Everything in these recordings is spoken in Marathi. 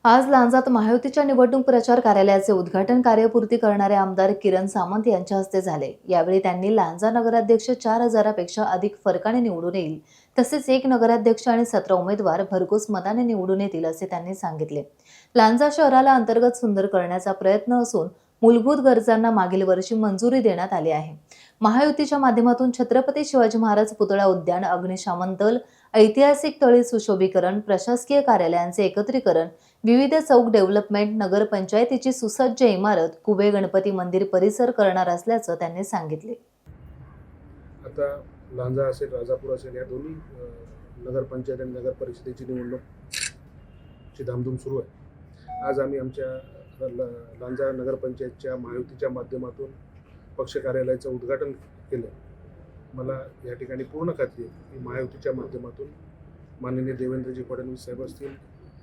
आज लांजात महायुतीच्या निवडणूक प्रचार कार्यालयाचे उद्घाटन कार्यपूर्ती करणारे आमदार किरण सामंत यांच्या हस्ते झाले। यावेळी त्यांनी लांजा नगराध्यक्ष 4,000पेक्षा अधिक फरकाने निवडून येईल, तसेच एक नगराध्यक्ष आणि 17 उमेदवार भरघोस मताने निवडून येतील असे त्यांनी सांगितले। लांजा शहराला अंतर्गत सुंदर करण्याचा प्रयत्न असून मूलभूत गरजांना मागील वर्षी मंजुरी देण्यात आली आहे। महायुतीच्या माध्यमातून छत्रपती शिवाजी महाराज पुतळा उद्यान, अग्निशमन दल, ऐतिहासिक तळी सुशोभीकरण, प्रशासकीय कार्यालयांचे एकत्रीकरण, विविध चौक डेव्हलपमेंट, नगरपंचायतीची सुसज्ज इमारत, कुबे गणपती मंदिर परिसर करणार असल्याचं त्यांनी सांगितले। आता लांजा असेल, राजापूर असेल, या दोन्ही नगरपंचायत आणि नगर परिषदेची निवडणूकची धामधूम सुरू आहे। आज आम्ही आमच्या लांजा नगरपंचायतच्या महायुतीच्या माध्यमातून पक्ष कार्यालयाचं उद्घाटन केलं। मला या ठिकाणी पूर्ण खात्री आहे की महायुतीच्या माध्यमातून माननीय देवेंद्रजी फडणवीस साहेब असतील,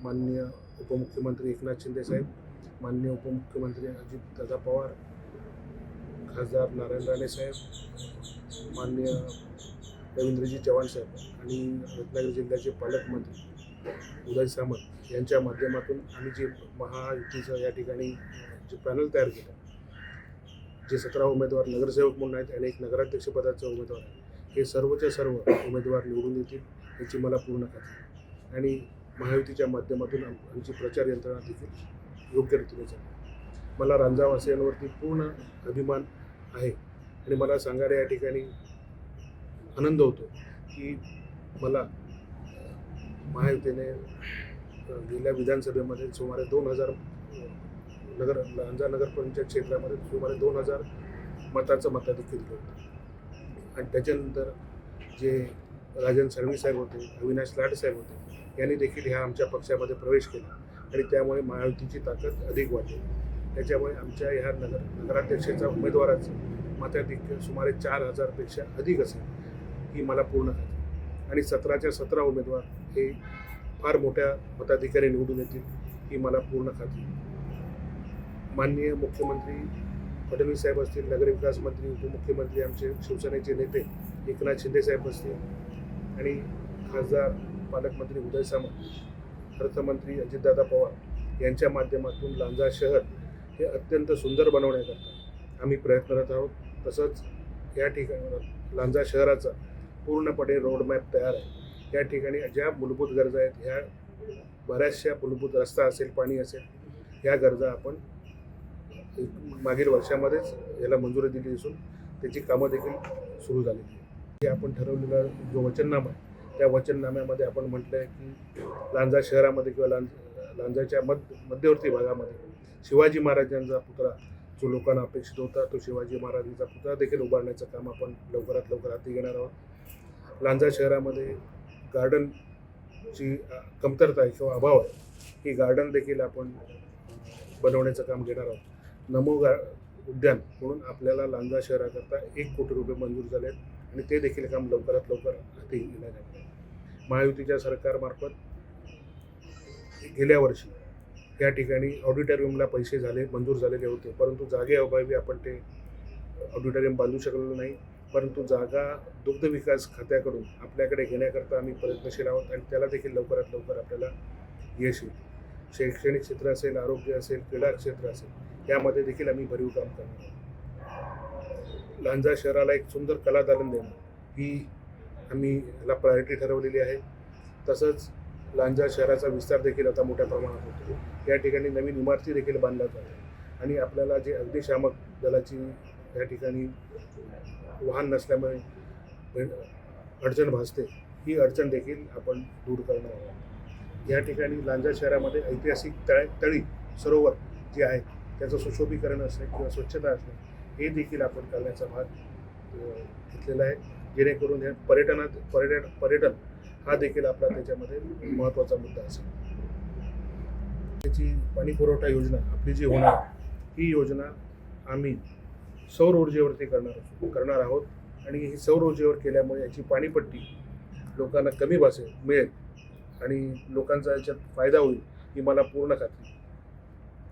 माननीय उपमुख्यमंत्री एकनाथ शिंदे साहेब, माननीय उपमुख्यमंत्री अजितदादा पवार, खासदार नारायण राणे साहेब, माननीय रवींद्रजी चव्हाण साहेब आणि रत्नागिरी जिल्ह्याचे पालकमंत्री उदय सामंत यांच्या माध्यमातून आम्ही जे महायुतीचं या ठिकाणी जे पॅनल तयार केलं, जे 17 उमेदवार नगरसेवक म्हणून आहेत आणि एक नगराध्यक्षपदाचा उमेदवार आहे, हे सर्वच्या सर्व उमेदवार निवडून येतील याची मला पूर्ण खात्री। आणि महायुतीच्या माध्यमातून आमची प्रचार यंत्रणा देखील योग्य रीतीने चालते। मला रांजावासियांवरती पूर्ण अभिमान आहे आणि मला सांगायला या ठिकाणी आनंद होतो की मला महायुतीने गेल्या विधानसभेमध्ये सुमारे 2,000 लांजा नगरपंचायत क्षेत्रामध्ये सुमारे 2,000 मताचं मताधिक्य दिलं होतं। आणि त्याच्यानंतर जे राजन साळवी साहेब होते, अविनाश लाड साहेब होते, यांनी देखील ह्या आमच्या पक्षामध्ये प्रवेश केला आणि त्यामुळे महायुतीची ताकद अधिक वाढली। त्याच्यामुळे आमच्या ह्या नगराध्यक्षाच्या उमेदवाराचं मताधिक्य सुमारे 4,000पेक्षा अधिक असेल ही मला पूर्ण खात्री। आणि 17च्या 17 उमेदवार हे फार मोठ्या मताधिकाऱ्याने निवडून येतील ही मला पूर्ण खात्री। माननीय मुख्यमंत्री फडणवीस साहेब असतील, नगरविकास मंत्री, उपमुख्यमंत्री आमचे शिवसेनेचे नेते एकनाथ शिंदे साहेब असतील आणि खासदार पालकमंत्री उदय सामंत, अर्थमंत्री अजितदादा पवार यांच्या माध्यमातून लांजा शहर हे अत्यंत सुंदर बनवण्याकरता आम्ही प्रयत्नरत आहोत। तसंच या ठिकाणी लांजा शहराचा पूर्णपणे रोडमॅप तयार आहे। या ठिकाणी ज्या मूलभूत गरजा आहेत, ह्या बऱ्याचशा मूलभूत रस्ता असेल, पाणी असेल, ह्या गरजा आपण मागील वर्षामध्येच याला मंजुरी दिली असून त्याची कामं देखील सुरू झालेली आहे। हे आपण ठरवलेला जो वचननामा आहे, त्या वचननाम्यामध्ये आपण म्हटलं आहे की लांजा शहरामध्ये किंवा लांजाच्या मध्यवर्ती भागामध्ये शिवाजी महाराजांचा पुतळा जो लोकांना अपेक्षित होता, तो शिवाजी महाराजांचा पुतळा देखील उभारण्याचं काम आपण लवकरात लवकर हाती घेणार आहोत। लांजा शहरामध्ये गार्डनची कमतरता आहे किंवा अभाव आहे, ही गार्डन देखील आपण बनवण्याचं काम घेणार आहोत। नमो उद्यान म्हणून आपल्याला लांजा शहराकरता 1 कोटी रुपये मंजूर झाले आहेत आणि ते देखील काम लवकरात लवकर हाती घेण्यात येणार आहे। महायुतीच्या सरकारमार्फत गेल्या वर्षी या ठिकाणी ऑडिटोरियमला पैसे मंजूर झालेले होते, परंतु जागेअभावी आपण ते ऑडिटोरियम बांधू शकलेलो नाही। परंतु जागा दुग्ध विकास खात्याकडून आपल्याकडे घेण्याकरता आम्ही प्रयत्नशील आहोत आणि त्याला देखील लवकरात लवकर आपल्याला यश येईल। शैक्षणिक क्षेत्र असेल, आरोग्य असेल, क्रीडा क्षेत्र असेल, यामध्ये देखील आम्ही भरीव काम करणार आहोत। लांजा शहराला एक सुंदर कलादालन देणं ही आम्ही याला प्रायोरिटी ठरवलेली आहे। तसंच लांजा शहराचा विस्तार देखील आता मोठ्या प्रमाणात होतो। या ठिकाणी नवीन इमारती देखील बांधल्या जातात आणि आपल्याला जे अग्निशामक दलाची या ठिकाणी वाहन नसल्यामुळे अडचण भासते, ही अडचण देखील आपण दूर करणार आहोत। या ठिकाणी लांजा शहरामध्ये ऐतिहासिक तळी सरोवर जे आहेत त्याचं सुशोभीकरण असेल किंवा स्वच्छता असेल, हे देखील आपण करण्याचा भाग घेतलेला आहे, जेणेकरून हे पर्यटन हा देखील आपला त्याच्यामध्ये महत्त्वाचा मुद्दा असेल। त्याची पाणी पुरवठा योजना आपली जी होणार, ही योजना आम्ही सौर ऊर्जेवरती करणार आहोत आणि ही सौर ऊर्जेवर केल्यामुळे याची पाणीपट्टी लोकांना कमी मिळेल आणि लोकांचा याच्यात फायदा होईल ही मला पूर्ण खात्री।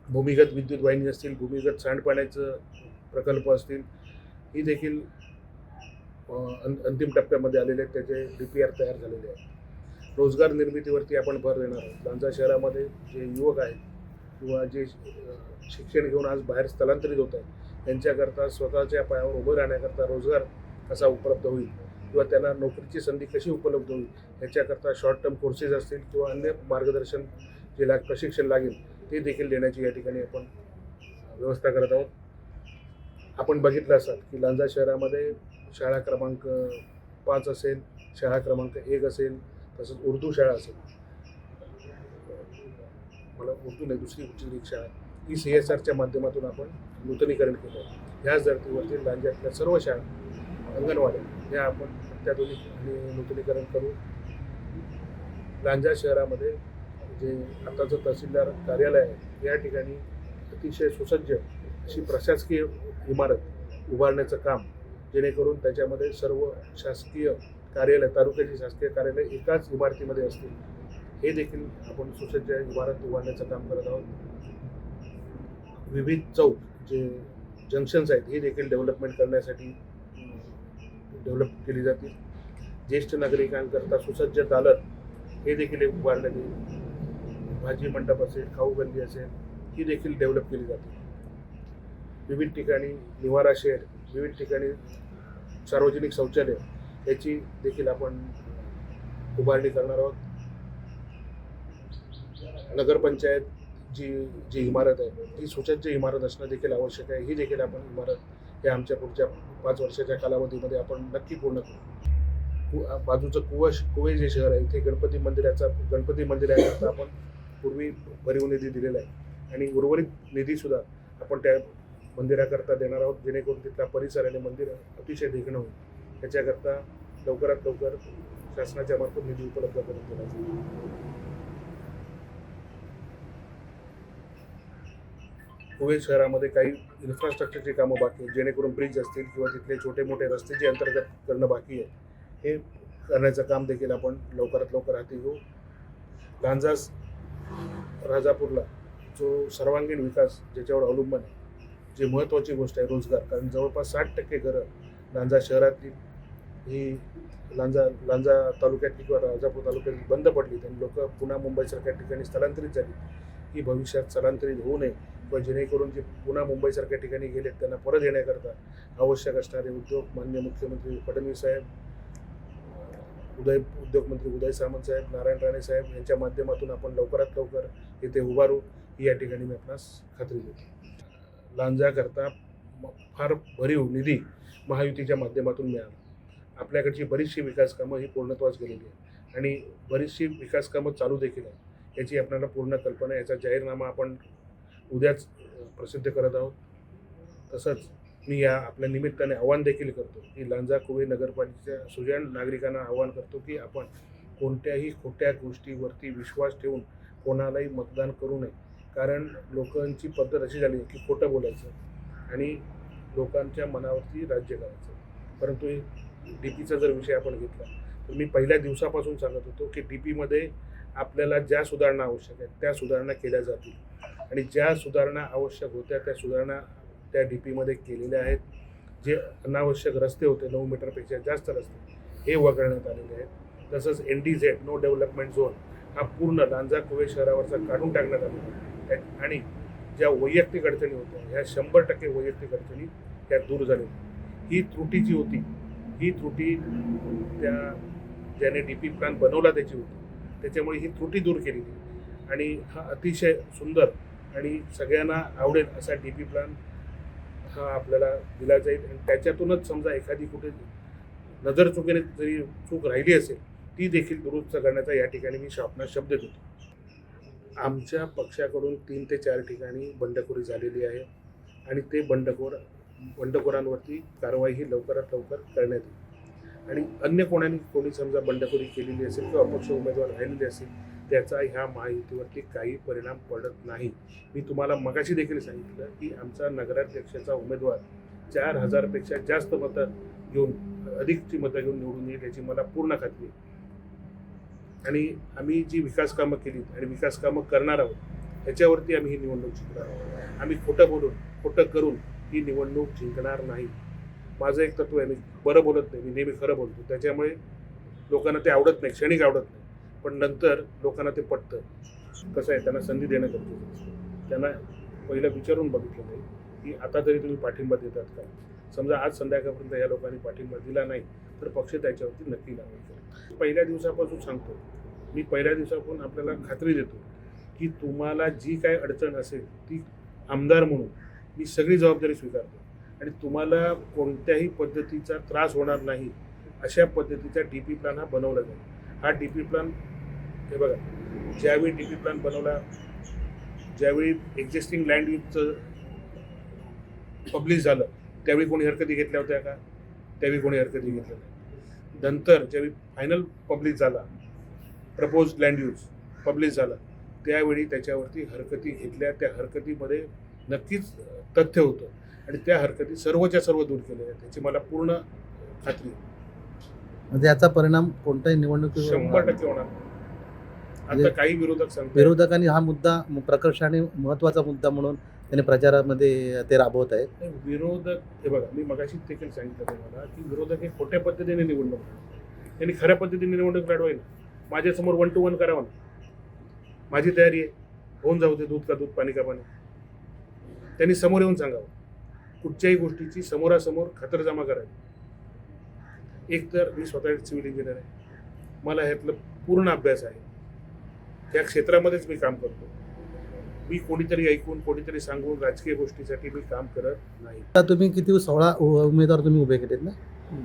भूमिगत विद्युत वाहिनी असतील, भूमिगत सांडपाण्याचं प्रकल्प असतील, ही देखील अंतिम टप्प्यामध्ये आलेले आहेत, त्याचे DPR तयार झालेले आहेत। रोजगार निर्मितीवरती आपण भर देणार आहोत. लांजा शहरामध्ये जे युवक आहेत किंवा जे शिक्षण घेऊन आज बाहेर स्थलांतरित होत आहेत त्यांच्याकरता स्वतःच्या पायावर उभं राहण्याकरता रोजगार कसा उपलब्ध होईल किंवा त्यांना नोकरीची संधी कशी उपलब्ध होईल याच्याकरता शॉर्ट टर्म कोर्सेस असतील किंवा अन्य मार्गदर्शन जे प्रशिक्षण लागेल ते देखील देण्याची या ठिकाणी आपण व्यवस्था करत आहोत. आपण बघितलं असाल की लांजा शहरामध्ये शाळा क्रमांक 5 असेल, शाळा क्रमांक 1 असेल, तसंच उर्दू शाळा असेल, मला उर्दू नाही दुसरी कुठली एक शाळा ही CSRच्या माध्यमातून आपण नूतनीकरण केलं आहे. ह्याच धर्तीवरती लांजातल्या सर्व शाळा अंगणवाड्या ह्या आपण अत्याधुनिक आणि नूतनीकरण करू. लांजा शहरामध्ये जे आताचं तहसीलदार कार्यालय आहे या ठिकाणी अतिशय सुसज्ज अशी प्रशासकीय इमारत उभारण्याचं काम, जेणेकरून त्याच्यामध्ये सर्व शासकीय कार्यालय, तालुक्याची शासकीय कार्यालय एकाच इमारतीमध्ये असतील, हे देखील आपण सुसज्ज इमारत उभारण्याचं काम करत आहोत. विविध चौक जे जंक्शन्स आहेत हे देखील डेव्हलपमेंट करण्यासाठी डेव्हलप केली जातील. ज्येष्ठ नागरिकांकरता सुसज्ज दालन हे देखील उभारण्यात येईल. भाजी मंडप असेल, खाऊ गल्ली असेल ही देखील डेव्हलप केली जाते. विविध ठिकाणी निवारा शेड, विविध ठिकाणी सार्वजनिक शौचालय याची देखील आपण उभारणी करणार आहोत. नगरपंचायत जी इमारत आहे ती सुसज्ज इमारत असणं देखील आवश्यक आहे. ही देखील आपण इमारत या आमच्या पुढच्या 5 वर्षाच्या कालावधीमध्ये आपण नक्की पूर्ण करू. बाजूचं कुवे जे शहर आहे इथे गणपती मंदिराकरता आपण पूर्वी भरीव निधी दिलेला आहे आणि उर्वरित निधीसुद्धा आपण त्या मंदिराकरता देणार आहोत, जेणेकरून तिथला परिसर आणि मंदिर अतिशय देखणं होईल. त्याच्याकरता लवकरात लवकर शासनाच्या मार्फत निधी उपलब्ध करून दिला जाईल. कुवे शहरामध्ये काही इन्फ्रास्ट्रक्चरची कामं बाकी आहेत, जेणेकरून ब्रिज असतील किंवा तिथले छोटे मोठे रस्ते जे अंतर्गत करणं बाकी आहे हे करण्याचं काम देखील आपण लवकरात लवकर हाती घेऊ. लांजा राजापूरला जो सर्वांगीण विकास ज्याच्यावर अवलंबून आहे, जी महत्त्वाची गोष्ट आहे रोजगार, कारण जवळपास 60% घरं लांजा शहरातली ही लांजा तालुक्यातली किंवा राजापूर तालुक्यातली बंद पडली आणि लोक पुन्हा मुंबईसारख्या ठिकाणी स्थलांतरित झाली. ही भविष्यात स्थलांतरित होऊ नये किंवा जेणेकरून जे पुन्हा मुंबईसारख्या ठिकाणी गेलेत त्यांना परत येण्याकरता आवश्यक असणारे उद्योग माननीय मुख्यमंत्री फडणवीस साहेब, उद्योगमंत्री उदय सामंत साहेब, नारायण राणे साहेब यांच्या माध्यमातून आपण लवकरात लवकर इथे उभारू ही या ठिकाणी मी आपणास खात्री देतो. लांजाकरता फार भरीव निधी महायुतीच्या माध्यमातून मिळाला. आपल्याकडची बरीचशी विकास कामं ही पूर्णत्वास गेलेली आहे आणि बरीचशी विकास कामं चालू देखील आहे. याची आपल्याला पूर्ण कल्पना, याचा जाहीरनामा आपण उद्याच प्रसिद्ध करत आहोत. तसंच मी या आपल्या निमित्ताने आवाहन देखील करतो की लांजा कुवे नगरपालिकेच्या सुजाण नागरिकांना आवाहन करतो की आपण कोणत्याही खोट्या गोष्टीवरती विश्वास ठेवून कोणालाही मतदान करू नये. कारण लोकांची पद्धत अशी झाली आहे की खोटं बोलायचं आणि लोकांच्या मनावरती राज्य करायचं. परंतु DPचा जर विषय आपण घेतला तर मी पहिल्या दिवसापासून सांगत होतो की DPमध्ये आपल्याला ज्या सुधारणा आवश्यक आहेत त्या सुधारणा केल्या जातील आणि ज्या सुधारणा आवश्यक होत्या त्या सुधारणा त्या DPमध्ये केलेल्या आहेत. जे अनावश्यक रस्ते होते 9 मीटरपेक्षा जास्त रस्ते हे वगळण्यात आलेले आहेत. तसंच NDZ नो डेव्हलपमेंट झोन हा पूर्ण लांजा कुवे शहरावरचा काढून टाकण्यात आलेला आहे आणि ज्या वैयक्तिक अडचणी होत्या ह्या 100% वैयक्तिक अडचणी त्या दूर झाल्या. ही त्रुटी जी होती ही त्रुटी त्या ज्याने DP प्लॅन बनवला त्याची होती, त्याच्यामुळे ही त्रुटी दूर केलेली आणि हा अतिशय सुंदर आणि सगळ्यांना आवडेल असा DP प्लॅन हा आपल्याला दिला जाईल आणि त्याच्यातूनच समजा एखादी कुठे नजर चुकीने जरी चूक राहिली असेल ती देखील दुरुस्त करण्याचा या ठिकाणी मी आपणास शब्द देतो. आमच्या पक्षाकडून 3 ते 4 ठिकाणी बंडखोरी झालेली आहे आणि ते बंडखोरांवरती कारवाई ही लवकरात लवकर करण्यात येईल आणि अन्य कोणी समजा बंडखोरी केलेली असेल किंवा अपक्ष उमेदवार राहिलेले असेल त्याचा ह्या महायुतीवरती काही परिणाम पडत नाही. मी तुम्हाला मगाशी देखील सांगितलं की आमचा नगराध्यक्षाचा उमेदवार 4000पेक्षा जास्त मतं घेऊन अधिकची मतं घेऊन निवडून येईल याची मला पूर्ण खात्री आहे. आणि आम्ही जी विकास कामं केली आणि विकास कामं करणार आहोत याच्यावरती आम्ही ही निवडणूक जिंकणार आहोत. आम्ही खोटं करून ही निवडणूक जिंकणार नाही. माझं एक तत्व आहे, मी बरं बोलत नाही, मी नेहमी खरं बोलतो. त्याच्यामुळे लोकांना ते आवडत नाही, क्षणिक आवडत नाही. पण नंतर लोकांना ते पटतं. कसं आहे, त्यांना संधी देणं गरजेचं असतं. त्यांना पहिलं विचारून बघितलं नाही की आता तरी तुम्ही पाठिंबा देतात का. समजा आज संध्याकाळपर्यंत या लोकांनी पाठिंबा दिला नाही तर पक्ष त्याच्यावरती नक्की कारवाई करेल. पहिल्या दिवसापासून सांगतो मी, पहिल्या दिवसापासून आपल्याला खात्री देतो की तुम्हाला जी काय अडचण असेल ती आमदार म्हणून मी सगळी जबाबदारी स्वीकारतो आणि तुम्हाला कोणत्याही पद्धतीचा त्रास होणार नाही अशा पद्धतीचा DP प्लॅन हा बनवला जाईल. हा DP प्लॅन हे बघा, ज्यावेळी DP प्लॅन बनवला, ज्यावेळी एक्झिस्टिंग लँड यूजचं पब्लिश झालं त्यावेळी कोणी हरकती घेतल्या होत्या का? त्यावेळी कोणी हरकती घेतल्या नाही. नंतर ज्यावेळी फायनल पब्लिश झाला, प्रपोज लँड यूज पब्लिश झाला, त्यावेळी त्याच्यावरती हरकती घेतल्या. त्या हरकतीमध्ये नक्कीच तथ्य होतं आणि त्या हरकती सर्वच्या सर्व दूर केल्या त्याची मला पूर्ण खात्री आहे. म्हणजे याचा परिणाम कोणत्याही निवडणुकीवर 100% होणार. आता काही विरोधक सांगतात विरोधकांनी हा मुद्दा प्रकर्षाने महत्त्वाचा मुद्दा म्हणून त्यांनी प्रचारामध्ये ते राबवत आहेत. विरोधक, हे बघा, मी मगाशी देखील सांगितलं तुम्हाला की विरोधक हे खोट्या पद्धतीने निवडणूक लढवतात. त्यांनी खऱ्या पद्धतीने निवडणूक लढवाय ना. माझ्यासमोर 1 to 1 करावं ना. माझी तयारी आहे, होऊन जाऊ दे, दूध का दूध पाणी का पाणी. त्यांनी समोर येऊन सांगावं. कुठच्याही गोष्टीची समोरासमोर खातरजमा करावी. एक तर मी स्वतः सिव्हिल इंजिनियर आहे, मला ह्यातलं पूर्ण अभ्यास आहे, त्या क्षेत्रामध्येच मी काम करतो. मी कोणीतरी ऐकून कोणीतरी सांगून राजकीय गोष्टीसाठी मी काम करत नाही. आता तुम्ही किती 16 उमेदवार तुम्ही उभे केलेत ना?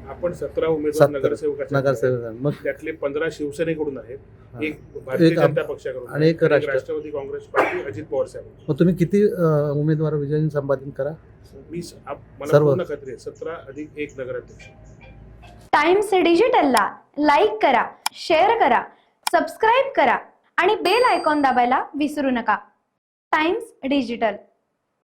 आपण 17 उमेदवार 17 नगरसेवकाचे नगरसेवक, मग त्यातले 15 शिवसेनेकडून आहेत, हा. एक भारतीय एक जनता पक्षाकडून आणि एक आणि राष्ट्रवादी काँग्रेस पार्टी अजित पवार साहेब. मग तुम्ही किती उमेदवार विजय संपादन करा? मला सर्व. पूर्ण खात्री आहे 17 अधिक 1 नगराध्यक्ष. टाइम्स डिजिटलला लाईक करा, शेअर करा, सबस्क्राईब करा आणि बेल आयकॉन दाबायला विसरू नका. Times digital.